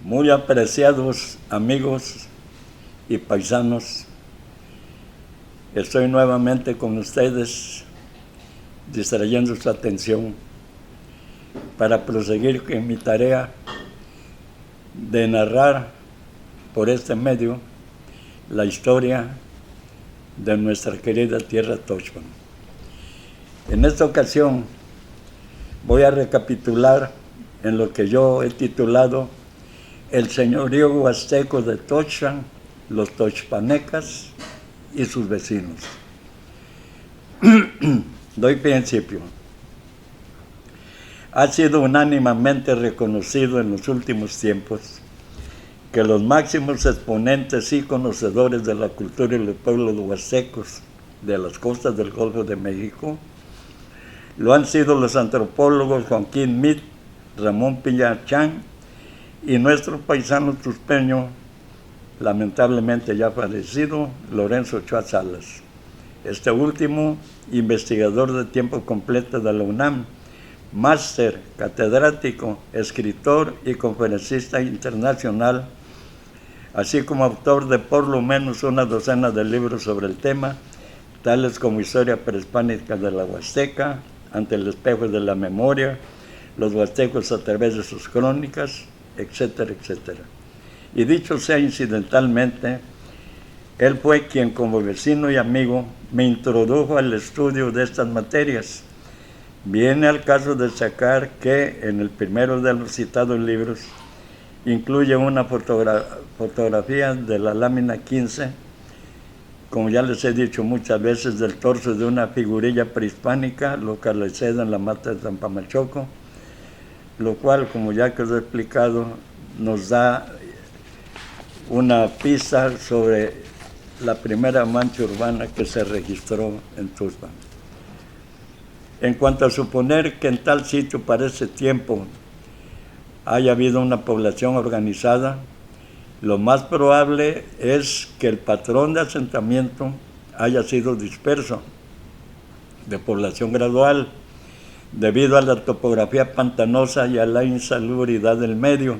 Muy apreciados amigos y paisanos, estoy nuevamente con ustedes distrayendo su atención para proseguir en mi tarea de narrar por este medio la historia de nuestra querida tierra Tochpan. En esta ocasión voy a recapitular en lo que yo he titulado El señorío huasteco de Tochpan, los tochpanecas y sus vecinos. Doy principio. Ha sido unánimemente reconocido en los últimos tiempos que los máximos exponentes y conocedores de la cultura y los pueblos huastecos de las costas del Golfo de México lo han sido los antropólogos Joaquín Mit, Ramón Pillachán y nuestro paisano tuspeño, lamentablemente ya fallecido, Lorenzo Ochoa Salas. Este último, investigador de tiempo completo de la UNAM, máster, catedrático, escritor y conferencista internacional, así como autor de por lo menos una docena de libros sobre el tema, tales como Historia prehispánica de la Huasteca, Ante el espejo de la memoria, Los huastecos a través de sus crónicas, etcétera, etcétera. Y dicho sea incidentalmente, él fue quien como vecino y amigo me introdujo al estudio de estas materias. Viene al caso de destacar que en el primero de los citados libros incluye una fotografía de la lámina 15, como ya les he dicho muchas veces, del torso de una figurilla prehispánica localizada en la mata de Tampamachoco, lo cual, como ya que os he explicado, nos da una pista sobre la primera mancha urbana que se registró en Tuxpan. En cuanto a suponer que en tal sitio para ese tiempo haya habido una población organizada, lo más probable es que el patrón de asentamiento haya sido disperso, de población gradual, debido a la topografía pantanosa y a la insalubridad del medio.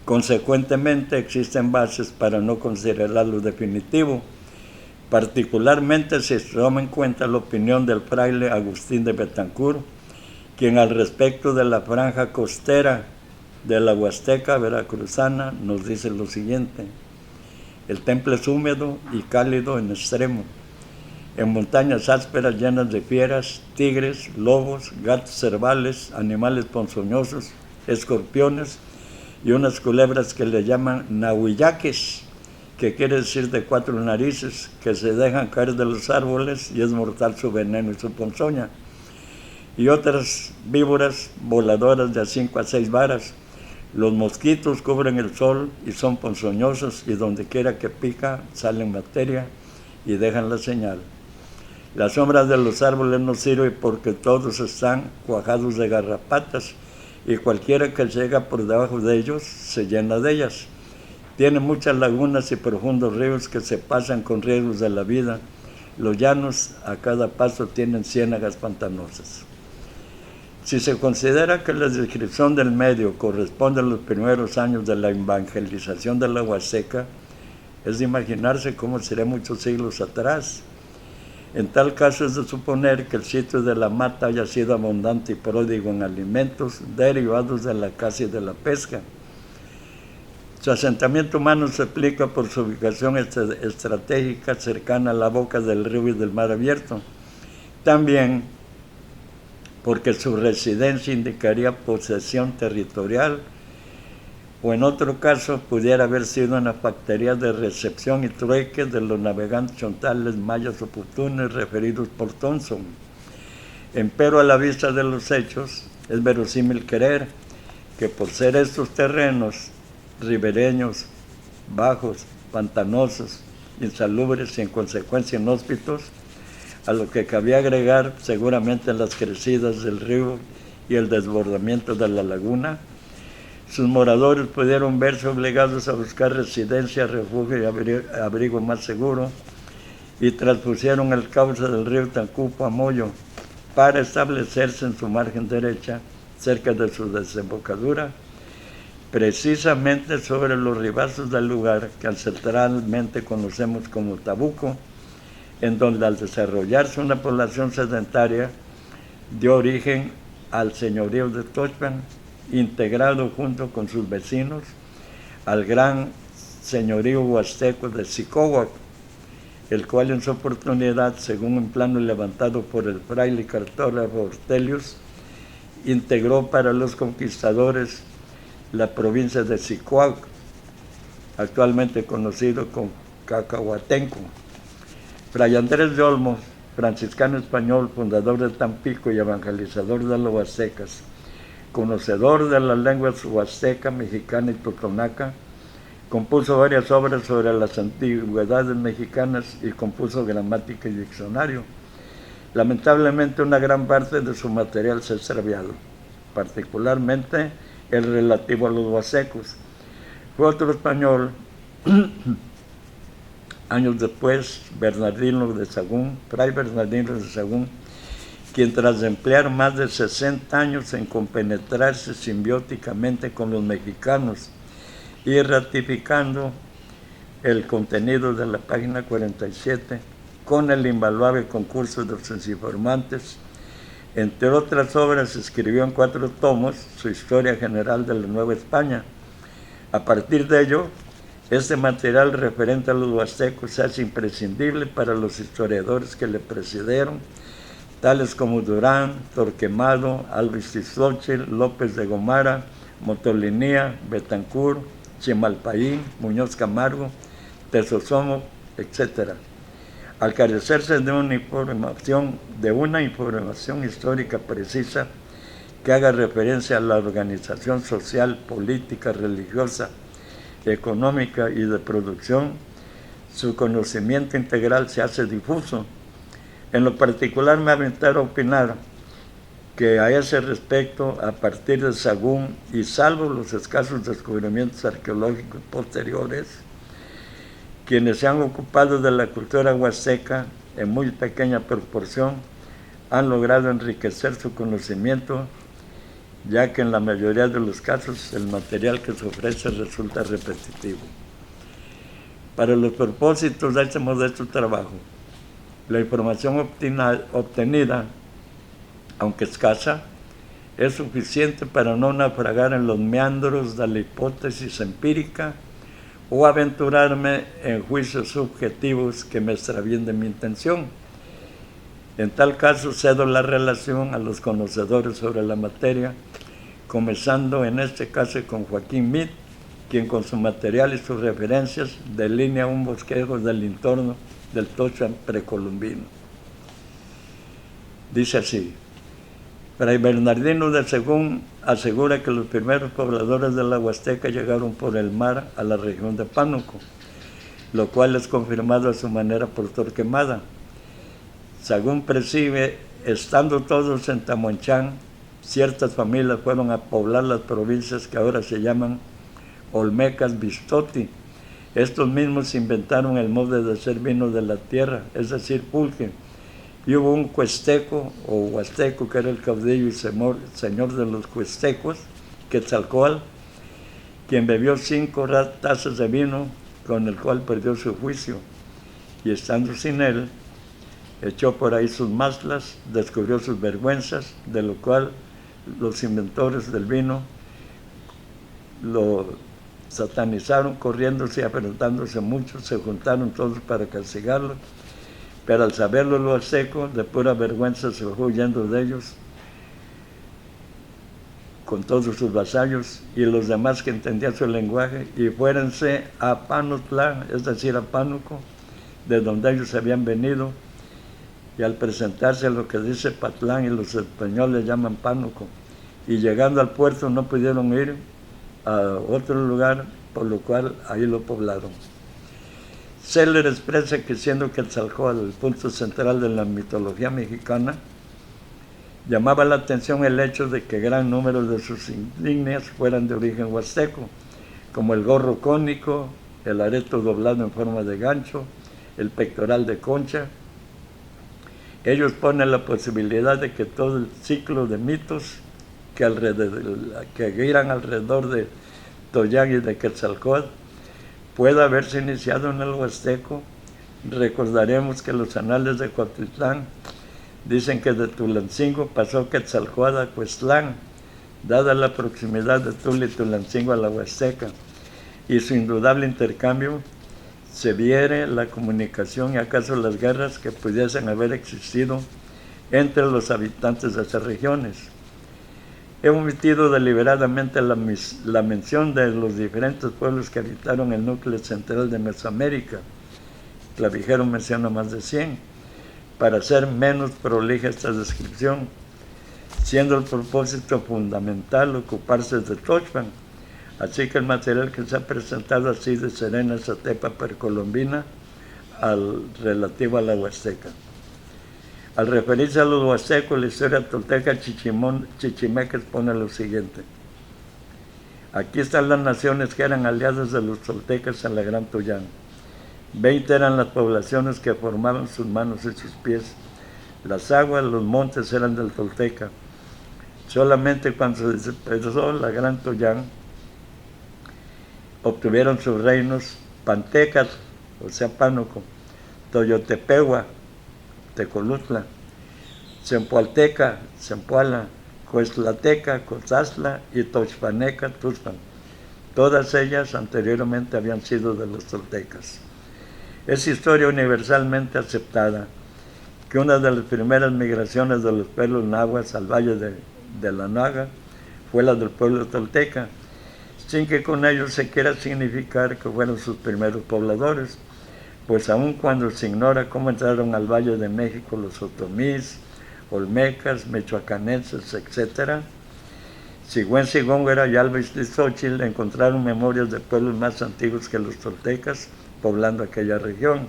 Consecuentemente, existen bases para no considerarlo definitivo, particularmente si se toma en cuenta la opinión del fraile Agustín de Betancourt, quien al respecto de la franja costera de la Huasteca veracruzana nos dice lo siguiente: el temple es húmedo y cálido en extremo, en montañas ásperas llenas de fieras, tigres, lobos, gatos cervales, animales ponzoñosos, escorpiones y unas culebras que le llaman nahuillaques, que quiere decir de 4 narices, que se dejan caer de los árboles y es mortal su veneno y su ponzoña, y otras víboras voladoras de 5 a 6 varas. Los mosquitos cubren el sol y son ponzoñosos, y donde quiera que pica salen materia y dejan la señal. La sombra de los árboles no sirve porque todos están cuajados de garrapatas y cualquiera que llega por debajo de ellos se llena de ellas. Tiene muchas lagunas y profundos ríos que se pasan con riesgos de la vida. Los llanos a cada paso tienen ciénagas pantanosas. Si se considera que la descripción del medio corresponde a los primeros años de la evangelización de la Huasteca, es de imaginarse cómo sería muchos siglos atrás. En tal caso es de suponer que el sitio de la mata haya sido abundante y pródigo en alimentos derivados de la caza y de la pesca. Su asentamiento humano se explica por su ubicación estratégica cercana a la boca del río y del mar abierto. También porque su residencia indicaría posesión territorial, o en otro caso pudiera haber sido una factoría de recepción y trueque de los navegantes chontales, mayas o putunes referidos por Thompson. Empero, a la vista de los hechos, es verosímil creer que por ser estos terrenos ribereños, bajos, pantanosos, insalubres y en consecuencia inhóspitos, a lo que cabía agregar seguramente las crecidas del río y el desbordamiento de la laguna, sus moradores pudieron verse obligados a buscar residencia, refugio y abrigo más seguro, y transpusieron el cauce del río Tancupo a Moyo para establecerse en su margen derecha, cerca de su desembocadura, precisamente sobre los ribazos del lugar que ancestralmente conocemos como Tabuco, en donde al desarrollarse una población sedentaria dio origen al señorío de Tochpan, integrado junto con sus vecinos al gran señorío huasteco de Xicohuac, el cual en su oportunidad, según un plano levantado por el fraile cartógrafo Ortelius, integró para los conquistadores la provincia de Xicohuac, actualmente conocido como Cacahuatenco. Fray Andrés de Olmos, franciscano español, fundador de Tampico y evangelizador de los huastecas, conocedor de las lenguas huasteca, mexicana y totonaca, compuso varias obras sobre las antigüedades mexicanas y compuso gramática y diccionario. Lamentablemente una gran parte de su material se ha extraviado, particularmente el relativo a los huastecos. Fue otro español, años después, Bernardino de Sahagún, Fray Bernardino de Sahagún, quien tras emplear más de 60 años en compenetrarse simbióticamente con los mexicanos y ratificando el contenido de la página 47 con el invaluable concurso de sus informantes, entre otras obras escribió en 4 tomos su Historia General de la Nueva España. A partir de ello, este material referente a los huastecos se hace imprescindible para los historiadores que le precedieron, tales como Durán, Torquemado, Alvis Ixtlóchil, López de Gomara, Motolinía, Betancourt, Chimalpaín, Muñoz Camargo, Tezosomo, etc. Al carecerse de una información histórica precisa que haga referencia a la organización social, política, religiosa, económica y de producción, su conocimiento integral se hace difuso. En lo particular me aventaro a opinar que a ese respecto, a partir de Sahagún y salvo los escasos descubrimientos arqueológicos posteriores, quienes se han ocupado de la cultura huasteca en muy pequeña proporción han logrado enriquecer su conocimiento, ya que en la mayoría de los casos el material que se ofrece resulta repetitivo. Para los propósitos de este modesto trabajo, la información obtenida, aunque escasa, es suficiente para no naufragar en los meandros de la hipótesis empírica o aventurarme en juicios subjetivos que me extravíen de mi intención. En tal caso, cedo la relación a los conocedores sobre la materia, comenzando en este caso con Joaquín Meade, quien con su material y sus referencias delinea un bosquejo del entorno del Tochpan precolombino. Dice así: Fray Bernardino de Sahagún asegura que los primeros pobladores de la Huasteca llegaron por el mar a la región de Pánuco, lo cual es confirmado a su manera por Torquemada. Sahagún percibe, estando todos en Tamuanchán, ciertas familias fueron a poblar las provincias que ahora se llaman Olmecas Bistoti. Estos mismos inventaron el modo de hacer vino de la tierra, es decir, pulque. Y hubo un cuesteco o huasteco que era el caudillo y señor de los cuestecos, Quetzalcóatl, quien bebió 5 tazas de vino, con el cual perdió su juicio, y estando sin él, echó por ahí sus mazlas, descubrió sus vergüenzas, de lo cual los inventores del vino lo satanizaron, corriéndose y apretándose mucho, se juntaron todos para castigarlo, pero al saberlo lo seco, de pura vergüenza se fue huyendo de ellos con todos sus vasallos y los demás que entendían su lenguaje, y fuéronse a Panotlán, es decir, a Pánuco, de donde ellos habían venido, y al presentarse a lo que dice Patlán, y los españoles llaman Pánuco, y llegando al puerto no pudieron ir a otro lugar, por lo cual ahí lo poblaron. Seller expresa que siendo Quetzalcóatl el punto central de la mitología mexicana, llamaba la atención el hecho de que gran número de sus insignias fueran de origen huasteco, como el gorro cónico, el areto doblado en forma de gancho, el pectoral de concha. Ellos ponen la posibilidad de que todo el ciclo de mitos que giran alrededor Toyán y de Quetzalcóatl pueda haberse iniciado en el Huasteco. Recordaremos que los anales de Cuautitlán dicen que de Tulancingo pasó Quetzalcóatl a Cuestlán, dada la proximidad de Tula y Tulancingo a la Huasteca, y su indudable intercambio se viere la comunicación y acaso las guerras que pudiesen haber existido entre los habitantes de esas regiones. He omitido deliberadamente la mención de los diferentes pueblos que habitaron el núcleo central de Mesoamérica. Clavijero menciona más de 100, para hacer menos prolija esta descripción, siendo el propósito fundamental ocuparse de Tochpan. Así que el material que se ha presentado así de Serena Zatepa precolombina relativo a la Huasteca. Al referirse a los huastecos, la historia tolteca chichimeca expone lo siguiente. Aquí están las naciones que eran aliadas de los toltecas en la Gran Toyán. 20 eran las poblaciones que formaban sus manos y sus pies. Las aguas, los montes eran del tolteca. Solamente cuando se dispersó la Gran Toyán, obtuvieron sus reinos Pantecatl, o sea, Pánuco, Toyotepehua, Tecolutla, Zempoalteca, Zempoala, Coestlateca, Cozazla y Tochpaneca, Tuxpan. Todas ellas anteriormente habían sido de los toltecas. Es historia universalmente aceptada que una de las primeras migraciones de los pueblos nahuas al valle de la Naga fue la del pueblo tolteca, sin que con ello se quiera significar que fueron sus primeros pobladores, pues aun cuando se ignora cómo entraron al Valle de México los otomís, olmecas, michoacanenses, etc., Sigüenza y Alba Xochitl encontraron memorias de pueblos más antiguos que los toltecas poblando aquella región.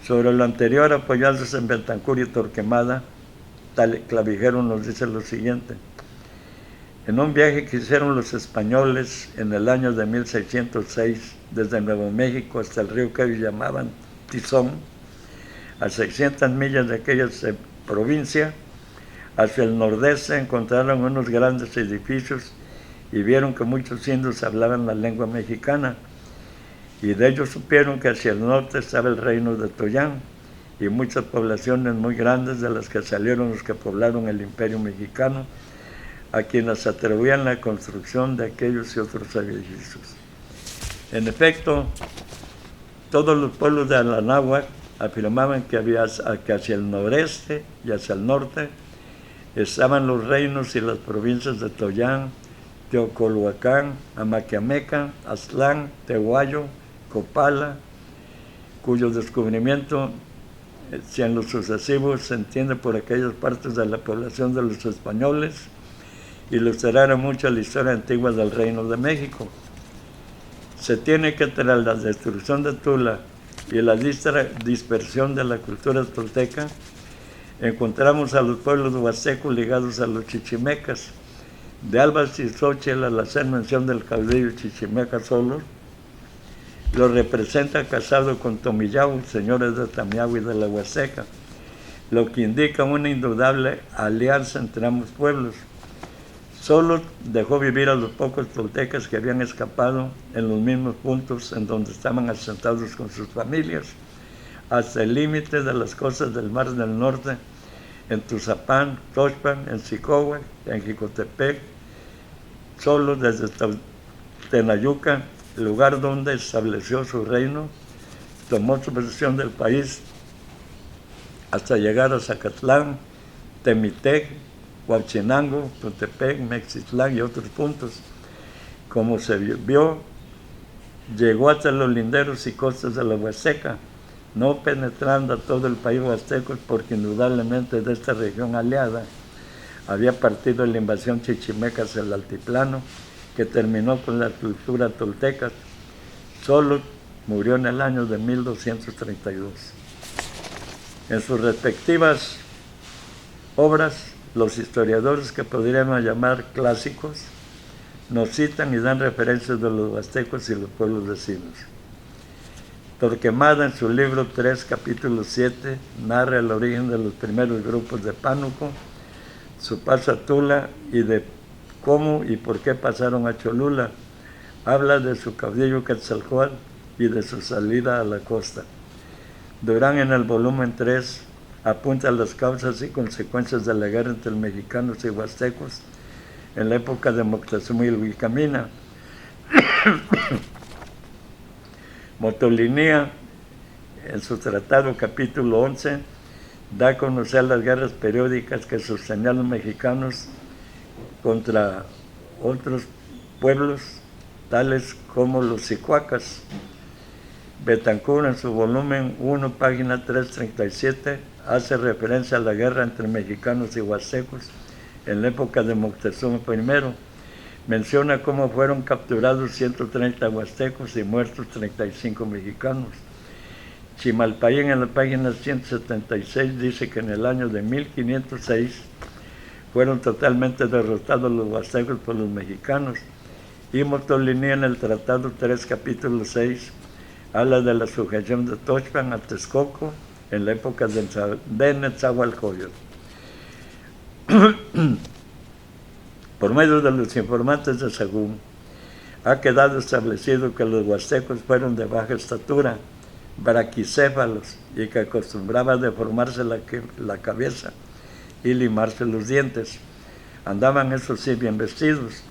Sobre lo anterior, apoyándose en Betancur y Torquemada, Clavijero nos dice lo siguiente. En un viaje que hicieron los españoles en el año de 1606, desde Nuevo México hasta el río que ellos llamaban Tizón, a 600 millas de aquella provincia, hacia el nordeste encontraron unos grandes edificios y vieron que muchos indios hablaban la lengua mexicana, y de ellos supieron que hacia el norte estaba el reino de Toyán y muchas poblaciones muy grandes de las que salieron los que poblaron el imperio mexicano, a quienes atribuían la construcción de aquellos y otros edificios. En efecto, todos los pueblos de Anáhuac afirmaban que hacia el noreste y hacia el norte estaban los reinos y las provincias de Toyán, Teocolhuacán, Amaquiameca, Aztlán, Tehuayo, Copala, cuyo descubrimiento, si en lo sucesivo se entiende por aquellas partes de la población de los españoles, ilustrara mucho la historia antigua del Reino de México. Se tiene que tras la destrucción de Tula y la dispersión de la cultura tolteca, encontramos a los pueblos huastecos ligados a los chichimecas. De Alba Xochitl, al hacer mención del caudillo chichimeca solo, lo representa casado con Tomillau, señores de Tamiahua y de la Huasteca, lo que indica una indudable alianza entre ambos pueblos. Solo dejó vivir a los pocos toltecas que habían escapado en los mismos puntos en donde estaban asentados con sus familias, hasta el límite de las costas del Mar del Norte, en Tuzapán, Tochpan, en Xicohua, en Jicotepec, solo desde Tenayuca, el lugar donde estableció su reino, tomó su posesión del país hasta llegar a Zacatlán, Temitec, Huachinango, Tutepec, Mexitlán y otros puntos. Como se vio, llegó hasta los linderos y costas de la Huasteca, no penetrando a todo el país huasteco, porque indudablemente de esta región aliada había partido la invasión chichimeca hacia el altiplano, que terminó con la cultura tolteca. Solo murió en el año de 1232. En sus respectivas obras, los historiadores que podríamos llamar clásicos nos citan y dan referencias de los huastecos y los pueblos vecinos. Torquemada, en su libro 3, capítulo 7, narra el origen de los primeros grupos de Pánuco, su paso a Tula y de cómo y por qué pasaron a Cholula, habla de su caudillo Quetzalcóatl y de su salida a la costa. Durán, en el volumen 3, apunta las causas y consecuencias de la guerra entre mexicanos y huastecos en la época de Moctezuma y Wilcamina. Motolinía, en su tratado capítulo 11, da a conocer las guerras periódicas que sostenían los mexicanos contra otros pueblos, tales como los Cicuacas. Betancourt, en su volumen 1, página 337, hace referencia a la guerra entre mexicanos y huastecos en la época de Moctezuma I. Menciona cómo fueron capturados 130 huastecos y muertos 35 mexicanos. Chimalpaín, en la página 176, dice que en el año de 1506 fueron totalmente derrotados los huastecos por los mexicanos. Y Motolinía, en el Tratado 3, capítulo 6, habla de la sujeción de Tochpan a Texcoco en la época de Netzahualcóyotl. Por medio de los informantes de Sahagún, ha quedado establecido que los huastecos fueron de baja estatura, braquicéfalos, y que acostumbraban deformarse la cabeza y limarse los dientes. Andaban, eso sí, bien vestidos,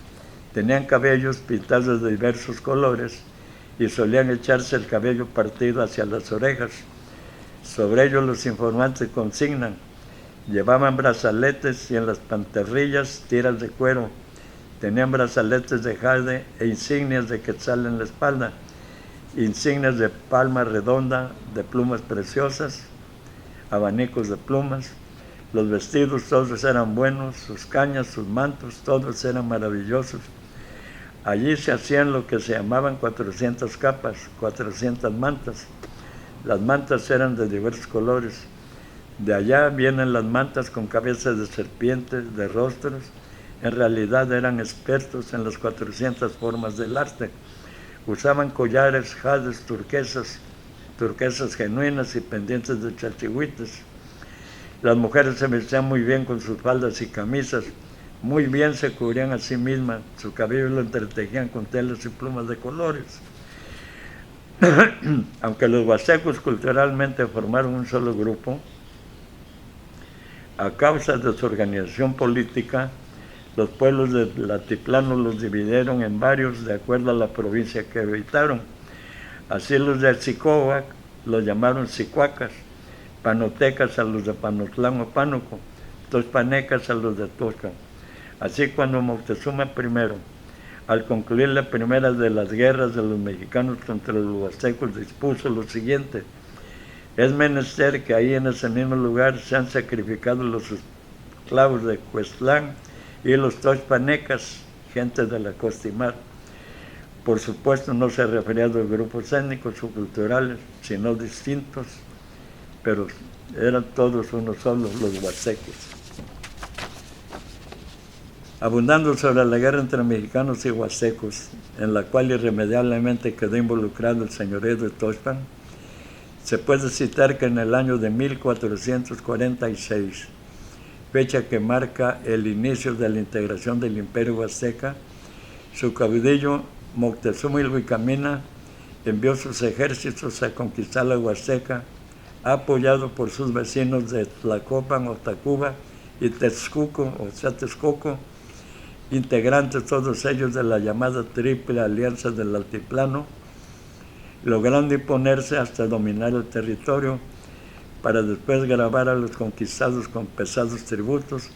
tenían cabellos pintados de diversos colores y solían echarse el cabello partido hacia las orejas. Sobre ello los informantes consignan: llevaban brazaletes y en las pantorrillas tiras de cuero, tenían brazaletes de jade e insignias de quetzal en la espalda, insignias de palma redonda, de plumas preciosas, abanicos de plumas. Los vestidos todos eran buenos, sus cañas, sus mantos, todos eran maravillosos. Allí se hacían lo que se llamaban 400 capas, 400 mantas. Las mantas eran de diversos colores. De allá vienen las mantas con cabezas de serpientes, de rostros. En realidad eran expertos en las 400 formas del arte. Usaban collares, jades, turquesas genuinas y pendientes de chalchihuites. Las mujeres se vestían muy bien con sus faldas y camisas, muy bien se cubrían a sí mismas, su cabello lo entretejían con telas y plumas de colores. Aunque los huastecos culturalmente formaron un solo grupo, a causa de su organización política, los pueblos del altiplano los dividieron en varios de acuerdo a la provincia que habitaron. Así los de Tzicóhuac los llamaron Cicuacas, panotecas a los de Panotlán o Pánuco, tospanecas a los de Toscan. Así, cuando Moctezuma I, al concluir la primera de las guerras de los mexicanos contra los huastecos, dispuso lo siguiente: es menester que ahí en ese mismo lugar sean sacrificados los esclavos de Cuestlán y los tospanecas, gente de la costa y mar. Por supuesto, no se refería a los grupos étnicos o culturales, sino distintos, pero eran todos uno solo, los huastecos. Abundando sobre la guerra entre mexicanos y huastecos, en la cual irremediablemente quedó involucrado el señorío de Tochpan, se puede citar que en el año de 1446, fecha que marca el inicio de la integración del imperio huasteca, su caudillo Moctezuma Wilcamina envió sus ejércitos a conquistar la Huasteca, apoyado por sus vecinos de Tlacopan o Tacuba y Texcoco, o sea Texcoco, integrantes todos ellos de la llamada Triple Alianza del Altiplano, logrando imponerse hasta dominar el territorio, para después grabar a los conquistados con pesados tributos,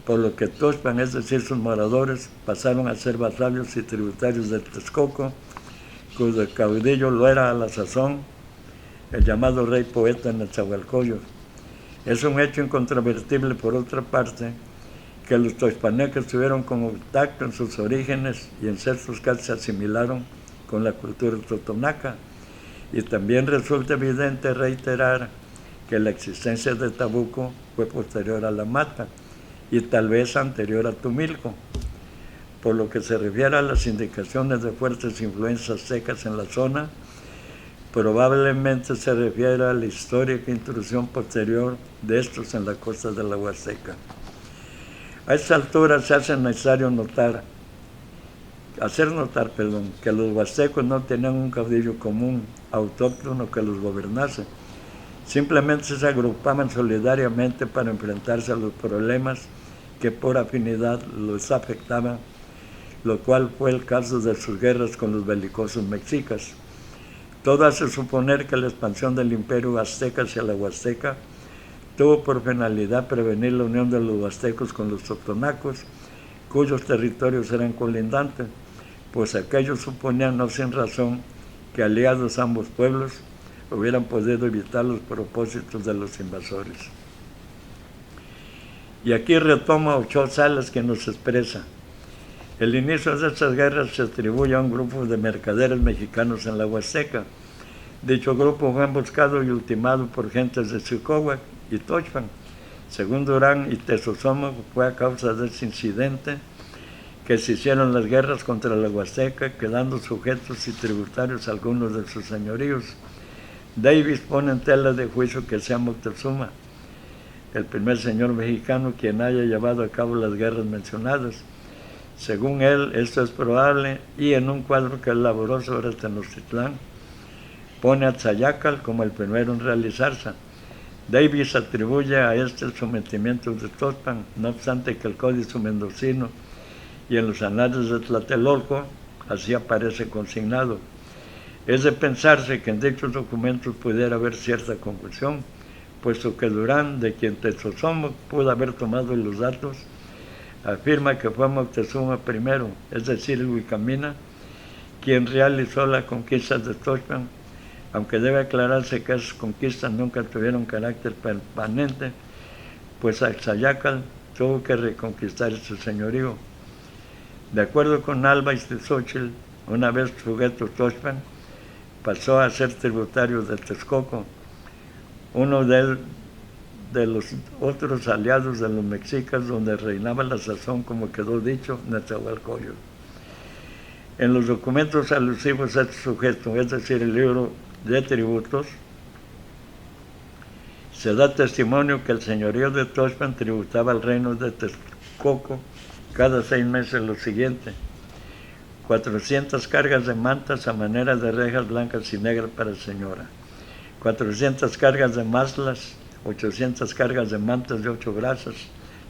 por lo que Tochpan, es decir, sus moradores, pasaron a ser vasallos y tributarios de Texcoco, cuyo caudillo lo era a la sazón el llamado rey poeta Netzahualcóyotl. Es un hecho incontrovertible, por otra parte, que los tochpanecas tuvieron contacto en sus orígenes y en ciertos casos se asimilaron con la cultura totonaca. Y también resulta evidente reiterar que la existencia de Tabuco fue posterior a la Mata y tal vez anterior a Tumilco. Por lo que se refiere a las indicaciones de fuertes influencias aztecas en la zona, probablemente se refiere a la histórica intrusión posterior de estos en la costa de la Huasteca. A esta altura se hace necesario notar hacer notar, que los huastecos no tenían un caudillo común, autóctono que los gobernase. Simplemente se agrupaban solidariamente para enfrentarse a los problemas que por afinidad los afectaban, lo cual fue el caso de sus guerras con los belicosos mexicas. Todo hace suponer que la expansión del imperio azteca hacia la Huasteca tuvo por finalidad prevenir la unión de los huastecos con los totonacos, cuyos territorios eran colindantes, pues aquellos suponían, no sin razón, que aliados ambos pueblos hubieran podido evitar los propósitos de los invasores. Y aquí retoma Ochoa Salas, que nos expresa: el inicio de estas guerras se atribuye a un grupo de mercaderes mexicanos en la Huasteca. Dicho grupo fue emboscado y ultimado por gentes de Xicohuac y Tochpan. Según Durán y Tezosomoc, fue a causa de ese incidente que se hicieron las guerras contra la Huasteca, quedando sujetos y tributarios algunos de sus señoríos. Davis pone en tela de juicio que sea Moctezuma el primer señor mexicano quien haya llevado a cabo las guerras mencionadas. Según él, esto es probable, y en un cuadro que elaboró sobre Tenochtitlán, pone a Tzayacal como el primero en realizarse. Davis atribuye a este el sometimiento de Tochpan, no obstante que el Códice Mendocino y en los anales de Tlatelolco así aparece consignado. Es de pensarse que en dichos documentos pudiera haber cierta confusión, puesto que Durán, de quien Tezosomoc pudo haber tomado los datos, afirma que fue Moctezuma I, es decir, Huicamina, quien realizó la conquista de Tochpan, aunque debe aclararse que esas conquistas nunca tuvieron carácter permanente, pues Axayacal tuvo que reconquistar su señorío. De acuerdo con Alba Ixtlilxóchitl, una vez sujeto Tochpan, pasó a ser tributario de Texcoco, uno de los otros aliados de los mexicas, donde reinaba la sazón, como quedó dicho, Netzahualcoyotl. En los documentos alusivos a este sujeto, es decir, el libro de tributos, se da testimonio que el señorío de Tochpan tributaba al reino de Texcoco cada 6 meses lo siguiente: 400 cargas de mantas a manera de rejas blancas y negras para señora, 400 cargas de maslas, 800 cargas de mantas de 8 brazas,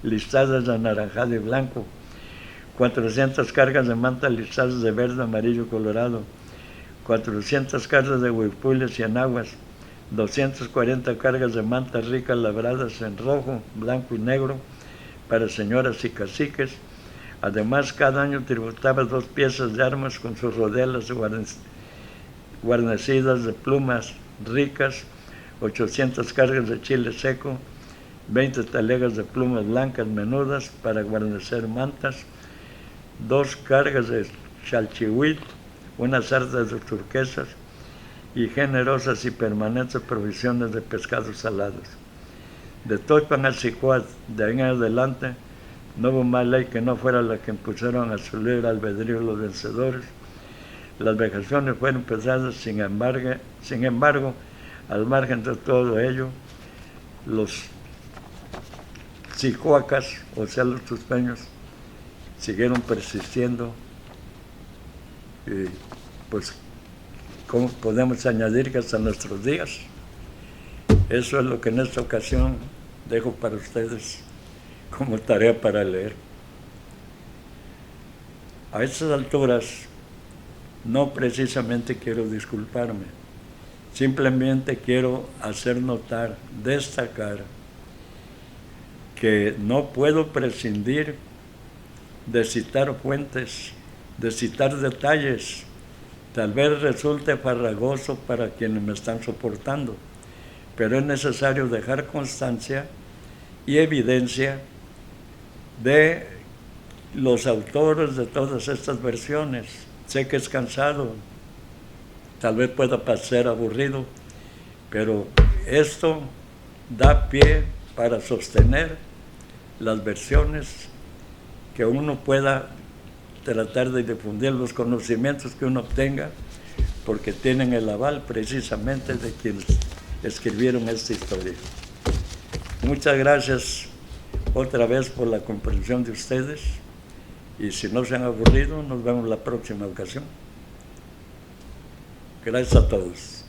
listadas de anaranjado y blanco, 400 cargas de mantas listadas de verde, amarillo, colorado, 400 cargas de huipules y enaguas, 240 cargas de mantas ricas labradas en rojo, blanco y negro para señoras y caciques. Además, cada año tributaba 2 piezas de armas con sus rodelas guarnecidas de plumas ricas, 800 cargas de chile seco, 20 talegas de plumas blancas menudas para guarnecer mantas, 2 cargas de chalchihuit, unas sartas de turquesas y generosas y permanentes provisiones de pescados salados. De Tochpan a Cihuat, de ahí en adelante, no hubo más ley que no fuera la que impusieron a su libre albedrío los vencedores. Las vejaciones fueron pesadas, sin embargo, al margen de todo ello, los cihuacas, o sea, los tuspeños, siguieron persistiendo. Y pues, ¿cómo podemos añadir que hasta nuestros días? Eso es lo que en esta ocasión dejo para ustedes como tarea para leer. A estas alturas no precisamente quiero disculparme, simplemente quiero hacer notar, destacar, que no puedo prescindir de citar fuentes, de citar detalles. Tal vez resulte farragoso para quienes me están soportando, pero es necesario dejar constancia y evidencia de los autores de todas estas versiones. Sé que es cansado, tal vez pueda parecer aburrido, pero esto da pie para sostener las versiones, que uno pueda tratar de difundir los conocimientos que uno obtenga, porque tienen el aval precisamente de quienes escribieron esta historia. Muchas gracias otra vez por la comprensión de ustedes Y si no se han aburrido, nos vemos la próxima ocasión. Gracias a todos.